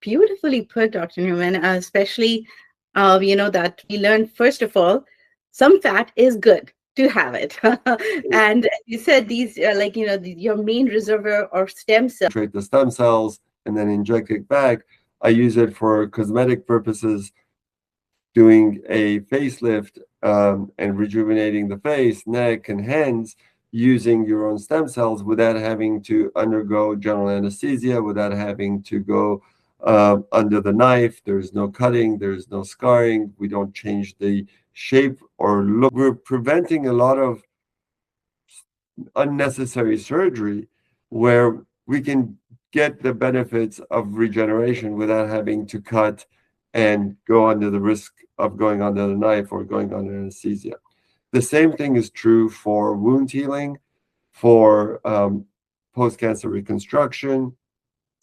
beautifully put, Dr. Newman, especially, that we learned, first of all, some fat is good to have it. And you said these, your main reservoir or stem cell. Treat the stem cells and then inject it back. I use it for cosmetic purposes, doing a facelift and rejuvenating the face, neck, and hands using your own stem cells without having to undergo general anesthesia, without having to go under the knife. There's no cutting, there's no scarring. We don't change the shape or look. We're preventing a lot of unnecessary surgery where we can get the benefits of regeneration without having to cut and go under the risk of going under the knife or going under anesthesia. The same thing is true for wound healing, for post-cancer reconstruction,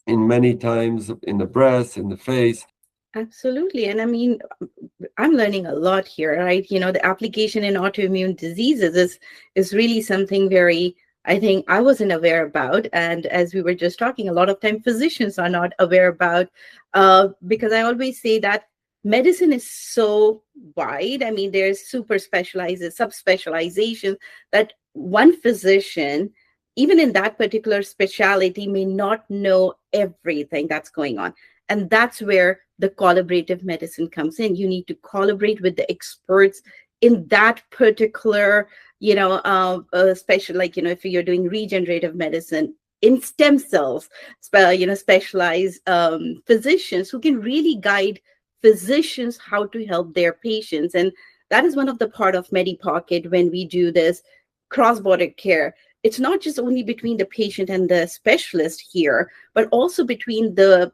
in many times in the breast, in the face. Absolutely. And I mean, I'm learning a lot here, right? The application in autoimmune diseases is really something very, I think I wasn't aware about. And as we were just talking, a lot of time physicians are not aware about, because I always say that medicine is so wide. I mean, there's super specialized, subspecialization that one physician, even in that particular specialty, may not know everything that's going on. And that's where the collaborative medicine comes in. You need to collaborate with the experts in that particular, special, if you're doing regenerative medicine, in stem cells, specialized physicians who can really guide physicians how to help their patients. And that is one of the part of MediPocket when we do this cross-border care. It's not just only between the patient and the specialist here, but also between the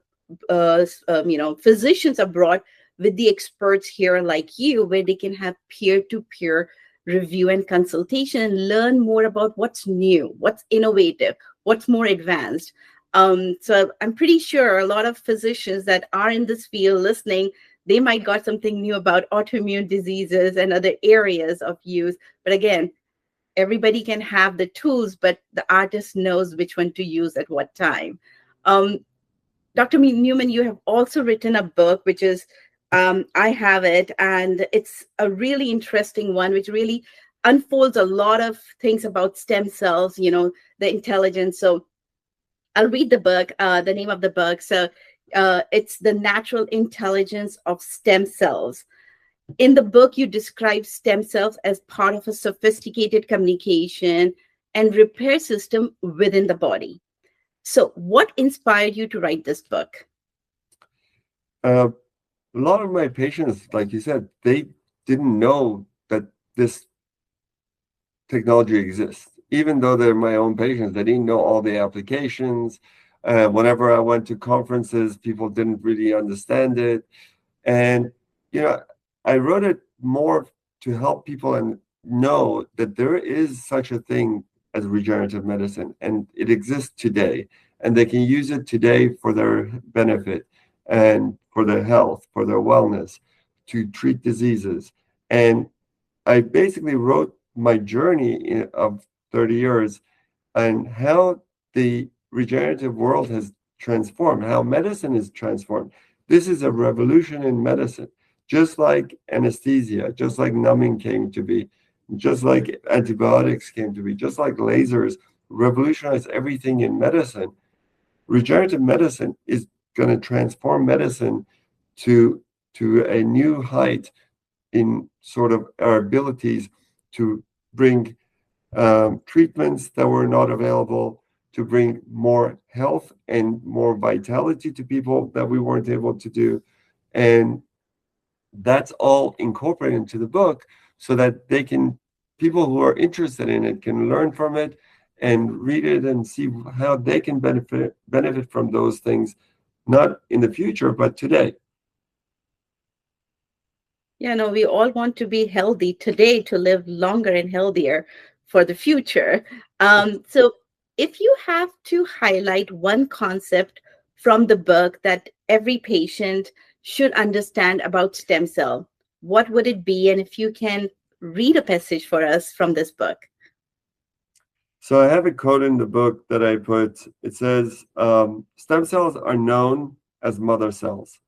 physicians abroad with the experts here like you, where they can have peer-to-peer review and consultation and learn more about what's new, what's innovative, what's more advanced. So I'm pretty sure a lot of physicians that are in this field listening, they might got something new about autoimmune diseases and other areas of use. But again, everybody can have the tools, but the artist knows which one to use at what time. Dr. Newman, you have also written a book, which is, I have it, and it's a really interesting one, which really unfolds a lot of things about stem cells, the intelligence. So I'll read the book, the name of the book. So it's The Natural Intelligence of Stem Cells. In the book, you describe stem cells as part of a sophisticated communication and repair system within the body. So what inspired you to write this book? A lot of my patients, like you said, they didn't know that this technology exists. Even though they're my own patients, they didn't know all the applications. Whenever I went to conferences, people didn't really understand it. And, I wrote it more to help people and know that there is such a thing as regenerative medicine, and it exists today, and they can use it today for their benefit and for their health, for their wellness, to treat diseases. And I basically wrote my journey of 30 years and how the regenerative world has transformed, how medicine is transformed. This is a revolution in medicine, just like anesthesia, just like numbing came to be, just like antibiotics came to be, just like lasers revolutionized everything in medicine. Regenerative medicine is going to transform medicine to a new height in sort of our abilities to bring treatments that were not available, to bring more health and more vitality to people that we weren't able to do. And that's all incorporated into the book so that people who are interested in it can learn from it and read it and see how they can benefit from those things, not in the future, but today. Yeah, no, we all want to be healthy today to live longer and healthier for the future. So if you have to highlight one concept from the book that every patient should understand about stem cell, what would it be? And if you can read a passage for us from this book. So I have a quote in the book that I put. It says, stem cells are known as mother cells.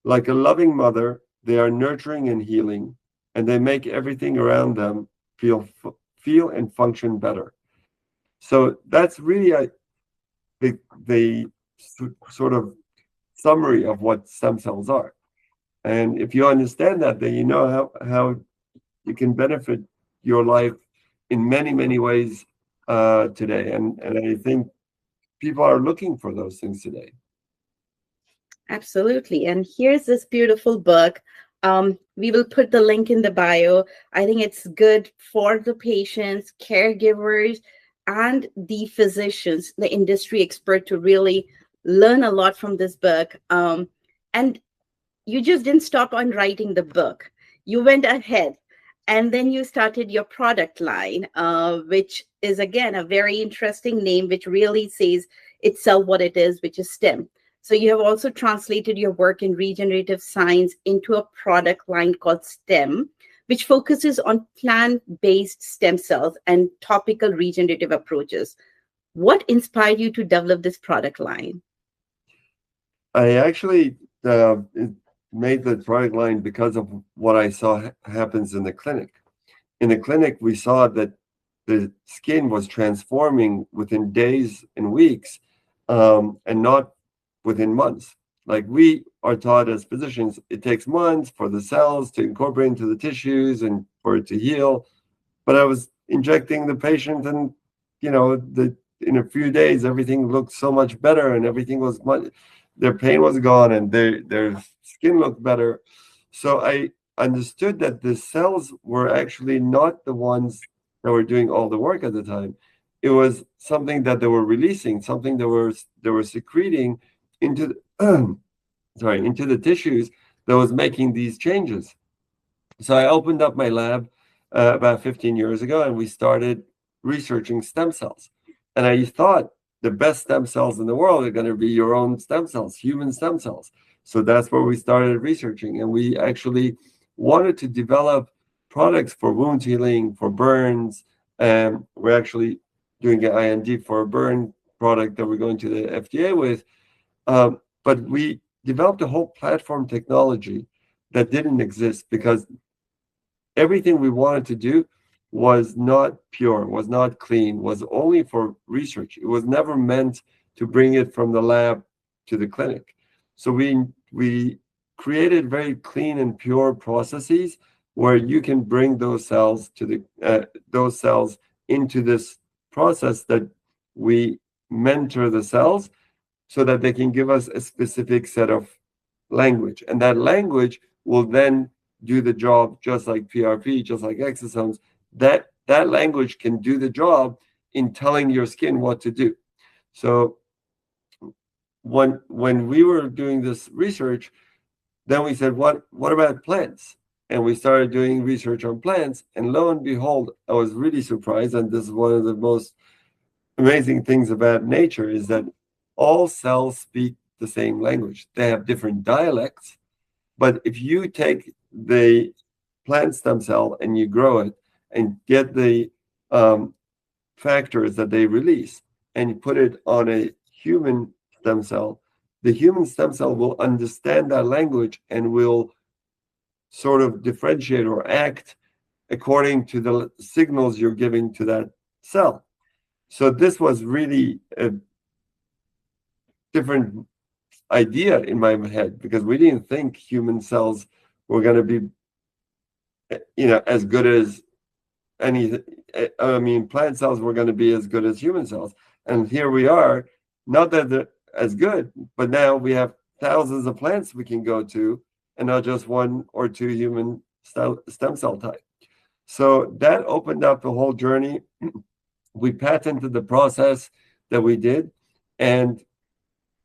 Like a loving mother, they are nurturing and healing, and they make everything around them feel and function better. So that's really the sort of summary of what stem cells are. And if you understand that, then you know how you can benefit your life in many, many ways today. And I think people are looking for those things today. Absolutely. And here's this beautiful book. We will put the link in the bio. I think it's good for the patients, caregivers, and the physicians, the industry expert, to really learn a lot from this book. And you just didn't stop on writing the book. You went ahead and then you started your product line, which is, again, a very interesting name, which really says itself what it is, which is STEM. So you have also translated your work in regenerative science into a product line called STEM, which focuses on plant-based stem cells and topical regenerative approaches. What inspired you to develop this product line? I actually made the product line because of what I saw happens in the clinic. In the clinic, we saw that the skin was transforming within days and weeks, and not within months. Like we are taught as physicians, it takes months for the cells to incorporate into the tissues and for it to heal. But I was injecting the patient, and in a few days, everything looked so much better, and everything was their pain was gone, and their skin looked better. So I understood that the cells were actually not the ones that were doing all the work at the time. It was something that they were releasing, something they were secreting into into the tissues that was making these changes. So I opened up my lab about 15 years ago, and we started researching stem cells. And I thought the best stem cells in the world are going to be your own stem cells, human stem cells. So that's where we started researching. And we actually wanted to develop products for wound healing, for burns. And we're actually doing an IND for a burn product that we're going to the FDA with. But we developed a whole platform technology that didn't exist because everything we wanted to do was not pure, was not clean, was only for research. It was never meant to bring it from the lab to the clinic. So we created very clean and pure processes where you can bring those cells into this process that we mentor the cells so that they can give us a specific set of language. And that language will then do the job just like PRP, just like exosomes. That language can do the job in telling your skin what to do. So when we were doing this research, then we said, what about plants? And we started doing research on plants. And lo and behold, I was really surprised. And this is one of the most amazing things about nature, is that all cells speak the same language. They have different dialects. But if you take the plant stem cell and you grow it and get the factors that they release and you put it on a human stem cell, the human stem cell will understand that language and will sort of differentiate or act according to the signals you're giving to that cell. So this was really a different idea in my head, because we didn't think human cells were going to be as good as plant cells were going to be as good as human cells. And here we are, not that they're as good, but now we have thousands of plants we can go to and not just one or two human stem cell type. So that opened up the whole journey. We patented the process that we did, and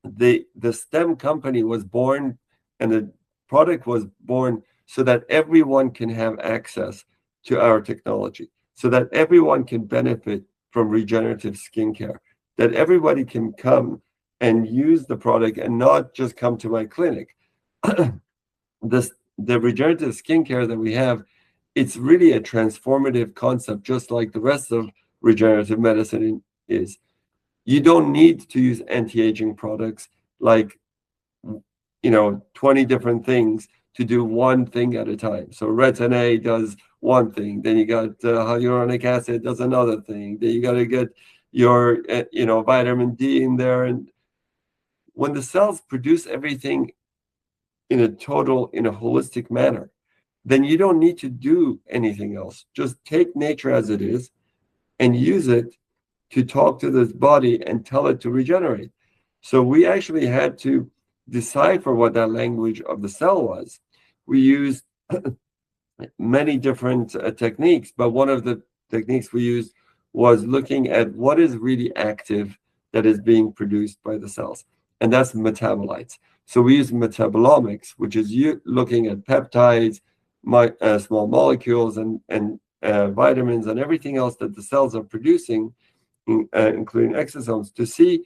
the STEM company was born, and the product was born so that everyone can have access to our technology, so that everyone can benefit from regenerative skincare, that everybody can come and use the product and not just come to my clinic. The regenerative skincare that we have, it's really a transformative concept, just like the rest of regenerative medicine is. You don't need to use anti-aging products like 20 different things to do one thing at a time. So retin A does one thing, then you got hyaluronic acid does another thing, then you got to get your vitamin D in there. And when the cells produce everything in a holistic manner, then you don't need to do anything else. Just take nature as it is and use it to talk to this body and tell it to regenerate. So we actually had to decipher what that language of the cell was. We used many different techniques, but one of the techniques we used was looking at what is really active that is being produced by the cells, and that's metabolites. So we use metabolomics, which is looking at peptides, small molecules, and vitamins and everything else that the cells are producing, including exosomes, to see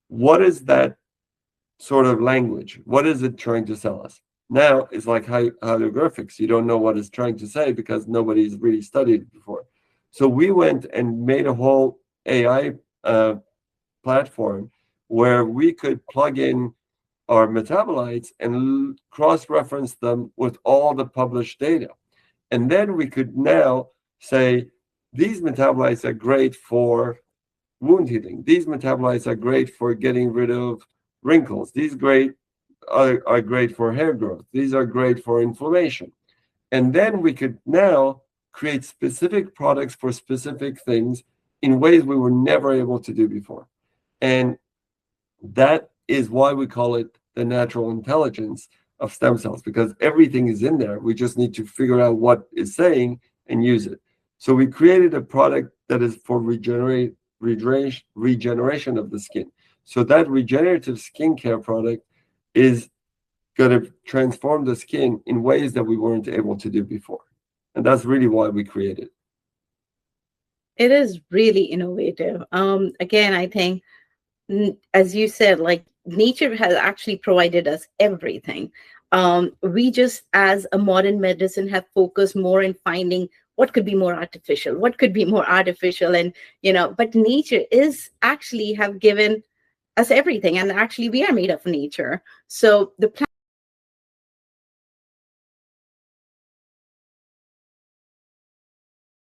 what is that sort of language. What is it trying to tell us? Now it's like hieroglyphics. You don't know what it's trying to say because nobody's really studied it before. So we went and made a whole AI platform where we could plug in our metabolites and cross-reference them with all the published data. And then we could now say, these metabolites are great for wound healing. These metabolites are great for getting rid of wrinkles. These are great for hair growth. These are great for inflammation. And then we could now create specific products for specific things in ways we were never able to do before. And that is why we call it the natural intelligence of stem cells, because everything is in there. We just need to figure out what it's saying and use it. So we created a product that is for regeneration of the skin. So that regenerative skincare product is going to transform the skin in ways that we weren't able to do before. And that's really why we created it. It is really innovative. Again, I think, as you said, like, nature has actually provided us everything. We just, as a modern medicine, have focused more in finding what could be more artificial, and but nature is actually have given us everything, and actually we are made of nature. So the